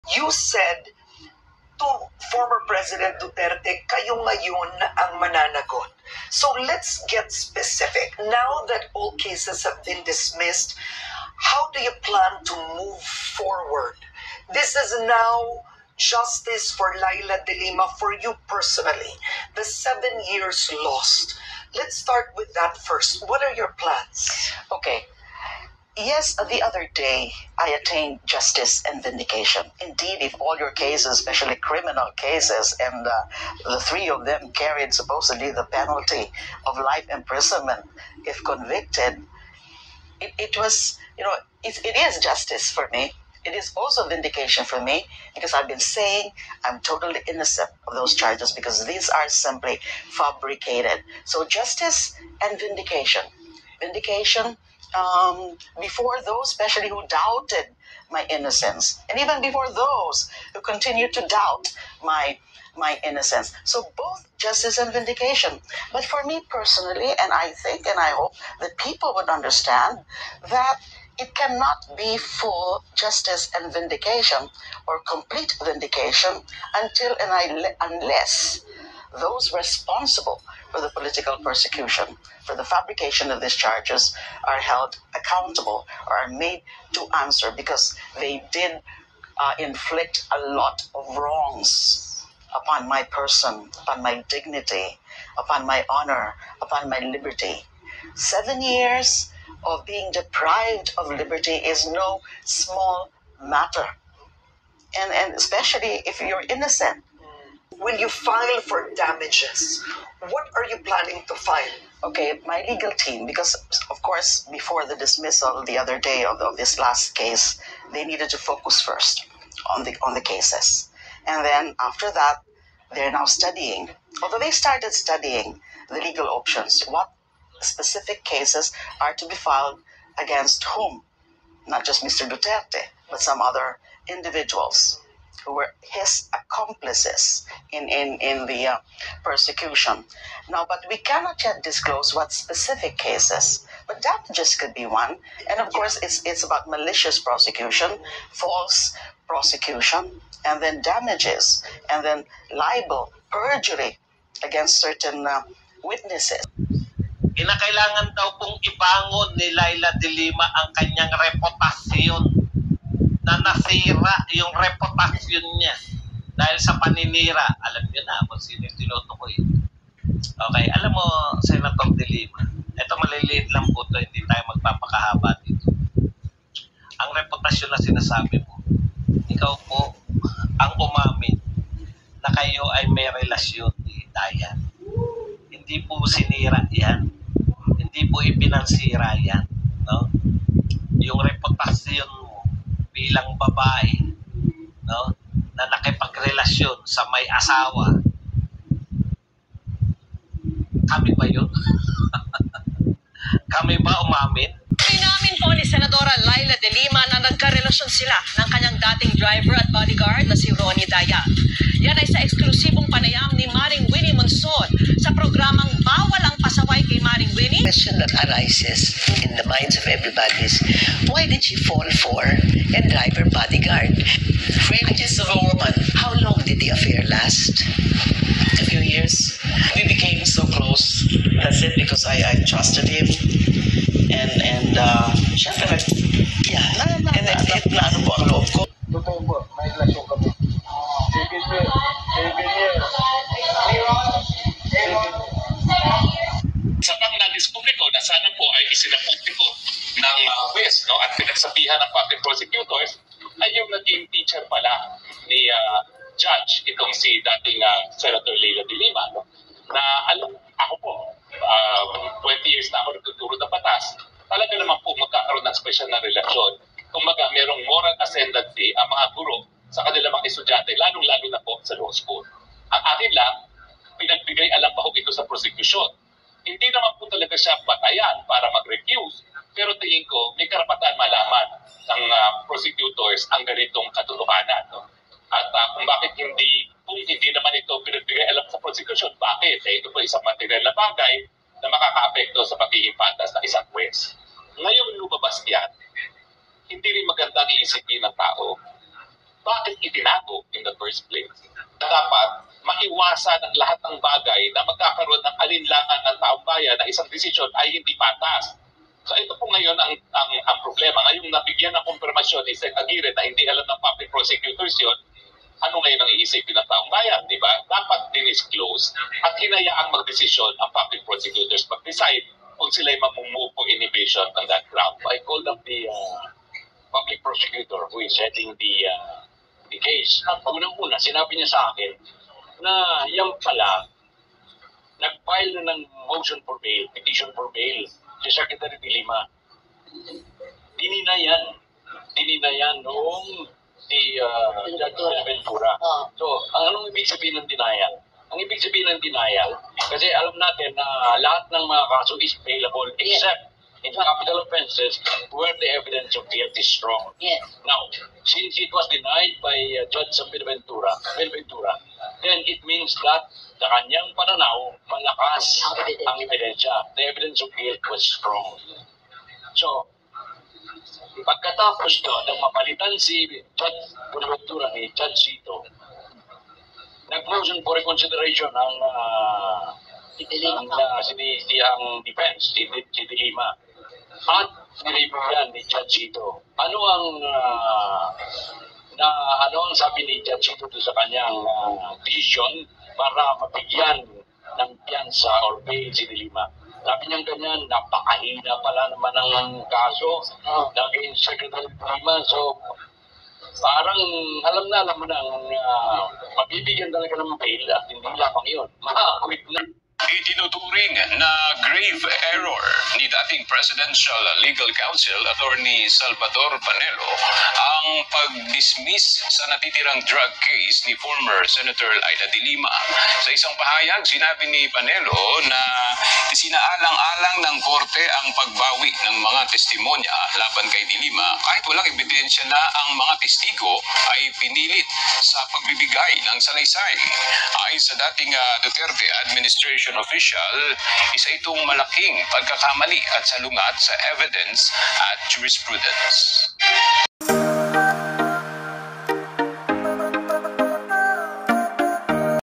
You said to former President Duterte, kayo ngayon ang mananagot. So let's get specific. Now that all cases have been dismissed, how do you plan to move forward? This is now justice for Laila de Lima, for you personally. The 7 years lost. Let's start with that first. What are your plans? Okay. Yes, the other day I attained justice and vindication. Indeed, if all your cases, especially criminal cases, and the three of them carried supposedly the penalty of life imprisonment if convicted, it was, it is justice for me. It is also vindication for me because I've been saying I'm totally innocent of those charges because these are simply fabricated. So justice and vindication. Vindication before those, especially who doubted my innocence, and even before those who continue to doubt my innocence. So both justice and vindication. But for me personally, and I think and I hope that people would understand that it cannot be full justice and vindication or complete vindication until and unless those responsible for the political persecution, for the fabrication of these charges, are held accountable or are made to answer because they did inflict a lot of wrongs upon my person, upon my dignity, upon my honor, upon my liberty. 7 years of being deprived of liberty is no small matter. And especially if you're innocent. When you file for damages, what are you planning to file? Okay, my legal team, because of course before the dismissal the other day of this last case, they needed to focus first on the cases. And then after that, they're now studying. Although they started studying the legal options, what specific cases are to be filed against whom? Not just Mr. Duterte, but some other individuals who were his accomplices in the persecution. Now, but we cannot yet disclose what specific cases, but damages could be one. And of course, it's about malicious prosecution, false prosecution, and then damages, and then libel, perjury against certain witnesses. Kinakailangan daw pong ibangon ni Laila de Lima ang kanyang reputasyon, na nasira yung reputasyon niya dahil sa paninira. Alam niyo na kung sino yung tinutukoy. Okay, alam mo, Senator de Lima, ito maliliit lang po ito, hindi tayo magpapakahaba dito. Ang reputasyon na sinasabi mo, ikaw po ang umamin na kayo ay may relasyon ni Dayan. Hindi po sinira yan. Hindi po ipinansira yan. No? Yung reputasyon mo bilang babae, no, na nakipagrelasyon sa may asawa, kami ba yun? Kami ba umamin? Inamin po ni Senadora Laila de Lima na nagkarelasyon sila ng kanyang dating driver at bodyguard na si Ronnie Daya. Yan ay sa eksklusibong panayam ni Maring Winnie Monson sa programang Bawal ang Pasaway kay Maring Winnie. The question that arises in the minds of everybody is, why did she fall for and drive her bodyguard? Ranges of a woman. How long did the affair last? A few years. We became so close. That's it, because I trusted him. And syempre, yeah, na ano po ang loob ko. Totoo po, may relasyon kami. 7 years. Sa pang na-discovery ko na sana po ay isinapubliko ng West, no, at pinagsabihan ng public prosecutors ay yung naging teacher pala ni Judge, itong si dating Senator Laila de Lima, no, na alam ako po, 20 years na ako nagtuturo ng batas, talaga naman po magkakaroon ng special na relasyon. Kung merong moral ascendancy ang mga guro sa kanilang mga estudyante, lalong-lalo na po sa law school. Ang akin lang, pinagbigay alam pa ho ito sa prosecution. Hindi naman po talaga siya batayan para mag-recuse, pero tingin ko may karapatan malaman ng prosecutors ang ganitong katotohanan. No? At kung bakit kung hindi naman ito pinagbigay alam sa prosecution, bakit? Ito po isang material na bagay na makaka-apekto sa pagiging patas ng isang juez. Ngayong lumabas yan, hindi rin magandang iisipin ng tao bakit itinago in the first place? Dapat maiwasan ang lahat ng bagay na magkakaroon ng alinlangan ng taong bayan na isang desisyon ay hindi patas. So ito po ngayon ang problema. Ngayong nabigyan ng kumpirmasyon ni Sec. Aguirre na hindi alam ng public prosecutors yun, ano ngayon ang iisipin ng taong bayan, di ba? Dapat din-disclose at hinayaang magdesisyon ang public prosecutors mag-decide kung sila'y mamumove for inhibition on that ground. I called up the public prosecutor who is heading the case. At unang-una, sinabi niya sa akin na yan pala, nag-file na ng motion for bail, petition for bail, si Secretary de Lima. Dinina yan noong si Judge Ventura. So, anong ibig sabihin ng denial? Ang ibig sabihin ng denial, kasi alam natin na lahat ng mga kaso is bailable except in capital offenses where the evidence of guilt is strong. Yes. Now, since it was denied by Judge Ventura, then it means that sa kanyang pananaw, malakas ang ebidensya. The evidence of guilt was strong. So, pagkatapos doon, nang mapalitan si Judge Bonaventura ni Judge Sito, nag-motion for reconsideration ang defense, si De Lima. At nireview yan ni Judge Sito. Ano ang sabi ni Judge Sito sa kanyang decision para mabigyan ng piyansa or bail si De Lima? Sabi niya ganyan, napakahina pala naman ang kaso naging Secretary de Lima. So, parang alam mo na mabibigyan talaga ng bail at hindi lamang yun. Makakwit na. Itinuturing na grave error ni dating Presidential Legal Counsel Attorney Salvador Panelo ang pag-dismiss sa natitirang drug case ni former Senator Laila de Lima. Sa isang pahayag, sinabi ni Panelo na isinaalang-alang ng korte ang pagbawi ng mga testimonya laban kay de Lima kahit walang ebidensya na ang mga testigo ay pinilit sa pagbibigay ng salaysay. Ayon sa dating Duterte administration official, isa itong malaking pagkakamali at salungat sa evidence at jurisprudence.